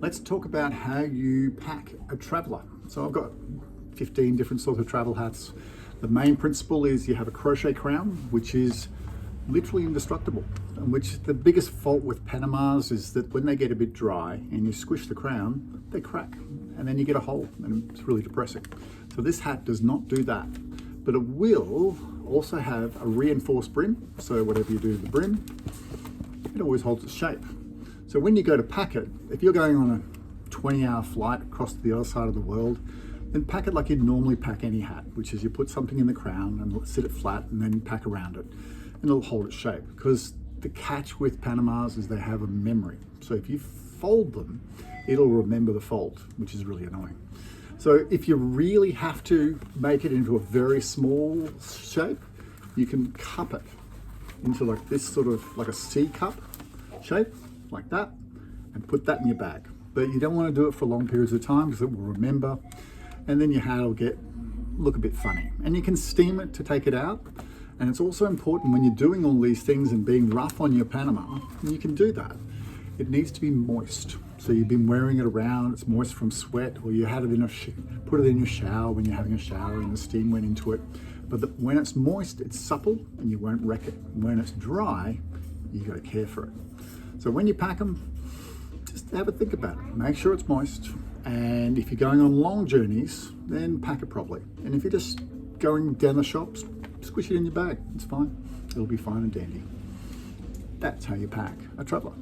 Let's talk about how you pack a traveler. So I've got 15 different sorts of travel hats. The main principle is you have a crochet crown, which is literally indestructible, and which the biggest fault with Panamas is that when they get a bit dry and you squish the crown, they crack and then you get a hole, and it's really depressing. So this hat does not do that, but it will also have a reinforced brim. So whatever you do to the brim, it always holds its shape. So when you go to pack it, if you're going on a 20-hour flight across to the other side of the world, then pack it like you'd normally pack any hat, which is you put something in the crown and sit it flat and then pack around it, and it'll hold its shape. Because the catch with Panamas is they have a memory. So if you fold them, it'll remember the fold, which is really annoying. So if you really have to make it into a very small shape, you can cup it into like this sort of like a C cup shape, like that, and put that in your bag. But you don't want to do it for long periods of time because it will remember, and then your hat will look a bit funny. And you can steam it to take it out. And it's also important when you're doing all these things and being rough on your Panama, you can do that. It needs to be moist. So you've been wearing it around, it's moist from sweat, or you had it in put it in your shower when you're having a shower and the steam went into it. But when it's moist, it's supple and you won't wreck it. When it's dry, you got to care for it. So when you pack them, just have a think about it. Make sure it's moist. And if you're going on long journeys, then pack it properly. And if you're just going down the shops, squish it in your bag. It's fine. It'll be fine and dandy. That's how you pack a traveler.